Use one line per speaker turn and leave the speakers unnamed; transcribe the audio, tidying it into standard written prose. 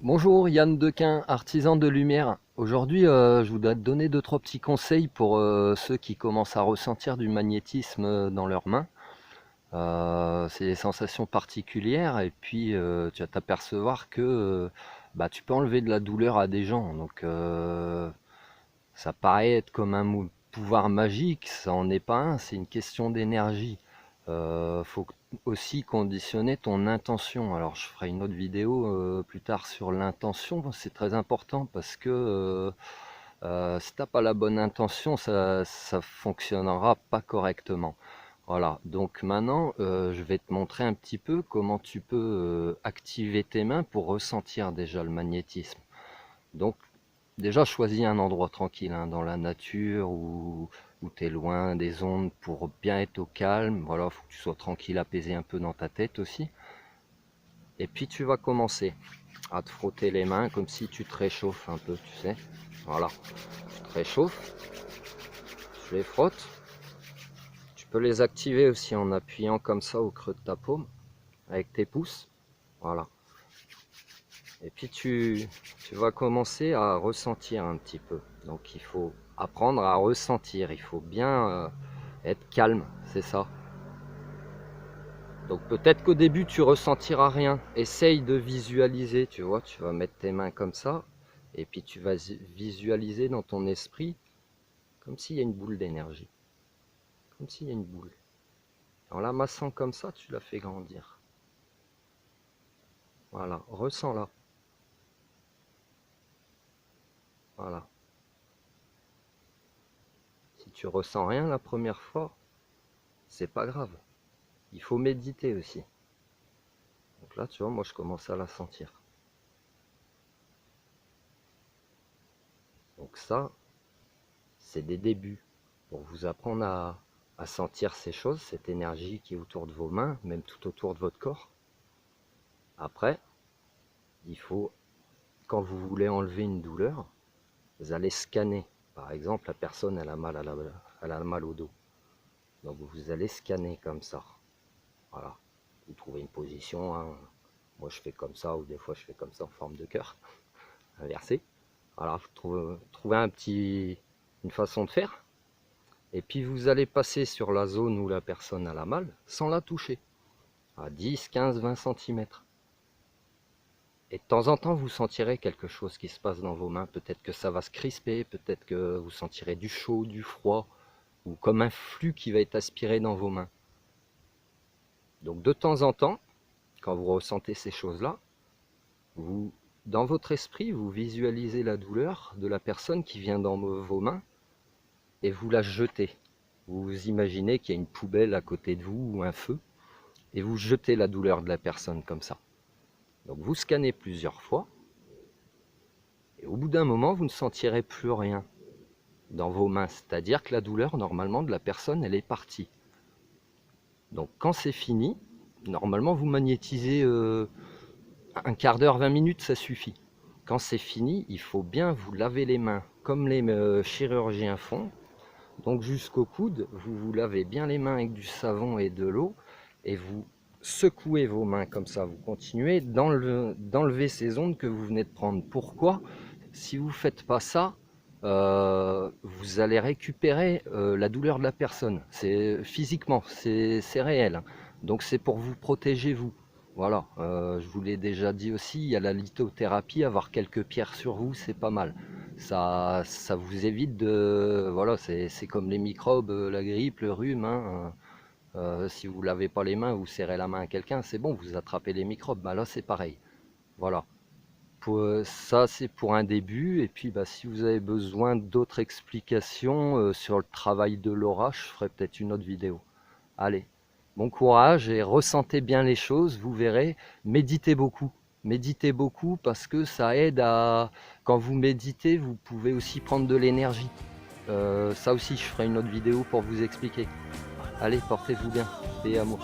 Bonjour, Yann Dequin, artisan de lumière. Aujourd'hui, je voudrais te donner deux, trois petits conseils pour ceux qui commencent à ressentir du magnétisme dans leurs mains. C'est des sensations particulières et puis tu vas t'apercevoir que tu peux enlever de la douleur à des gens. Donc ça paraît être comme un pouvoir magique, ça en est pas un, c'est une question d'énergie. Faut aussi conditionner ton intention. Alors je ferai une autre vidéo plus tard sur l'intention, c'est très important parce que si t'as pas la bonne intention, ça fonctionnera pas correctement. Voilà, donc maintenant je vais te montrer un petit peu comment tu peux activer tes mains pour ressentir déjà le magnétisme. Donc déjà, choisis un endroit tranquille, hein, dans la nature où tu es loin des ondes pour bien être au calme. Voilà, faut que tu sois tranquille, apaisé un peu dans ta tête aussi. Et puis tu vas commencer à te frotter les mains comme si tu te réchauffes un peu, tu sais. Voilà, tu te réchauffes, tu les frottes. Tu peux les activer aussi en appuyant comme ça au creux de ta paume avec tes pouces. Voilà. Et puis tu vas commencer à ressentir un petit peu. Donc il faut apprendre à ressentir, il faut bien être calme, c'est ça. Donc peut-être qu'au début tu ressentiras rien. Essaye de visualiser, tu vois, tu vas mettre tes mains comme ça, et puis tu vas visualiser dans ton esprit comme s'il y a une boule d'énergie. Comme s'il y a une boule. En la massant comme ça, tu la fais grandir. Voilà, ressens-la. Voilà. Si tu ressens rien la première fois, c'est pas grave. Il faut méditer aussi. Donc là, tu vois, moi je commence à la sentir. Donc ça, c'est des débuts pour vous apprendre à sentir ces choses, cette énergie qui est autour de vos mains, même tout autour de votre corps. Après, il faut, quand vous voulez enlever une douleur, vous allez scanner. Par exemple, la personne elle a mal au dos. Donc vous allez scanner comme ça. Voilà. Vous trouvez une position, hein. Moi je fais comme ça, ou des fois je fais comme ça en forme de cœur, inversé. Alors vous trouvez une façon de faire. Et puis vous allez passer sur la zone où la personne a la mal, sans la toucher, à 10, 15, 20 cm. Et de temps en temps, vous sentirez quelque chose qui se passe dans vos mains. Peut-être que ça va se crisper, peut-être que vous sentirez du chaud, du froid, ou comme un flux qui va être aspiré dans vos mains. Donc de temps en temps, quand vous ressentez ces choses-là, dans votre esprit, vous visualisez la douleur de la personne qui vient dans vos mains et vous la jetez. Vous imaginez qu'il y a une poubelle à côté de vous ou un feu et vous jetez la douleur de la personne comme ça. Donc vous scannez plusieurs fois et au bout d'un moment, vous ne sentirez plus rien dans vos mains. C'est-à-dire que la douleur, normalement, de la personne, elle est partie. Donc quand c'est fini, normalement, vous magnétisez un quart d'heure, 20 minutes, ça suffit. Quand c'est fini, il faut bien vous laver les mains comme les chirurgiens font. Donc jusqu'au coude, vous vous lavez bien les mains avec du savon et de l'eau et vous secouez vos mains comme ça. Vous continuez d'enlever ces ondes que vous venez de prendre. Pourquoi? Si vous ne faites pas ça, vous allez récupérer la douleur de la personne. C'est physiquement, c'est réel, hein. Donc c'est pour vous protéger vous. Voilà, je vous l'ai déjà dit aussi, il y a la lithothérapie, avoir quelques pierres sur vous, c'est pas mal. Ça vous évite de... Voilà, c'est comme les microbes, la grippe, le rhume, hein. Si vous ne lavez pas les mains, vous serrez la main à quelqu'un, c'est bon, vous attrapez les microbes. Là, c'est pareil. Voilà. Ça, c'est pour un début. Et puis, si vous avez besoin d'autres explications sur le travail de l'aura, je ferai peut-être une autre vidéo. Allez, bon courage et ressentez bien les choses, vous verrez. Méditez beaucoup. Méditez beaucoup parce que ça aide à... Quand vous méditez, vous pouvez aussi prendre de l'énergie. Ça aussi, je ferai une autre vidéo pour vous expliquer. Allez, portez-vous bien. Paix et amour.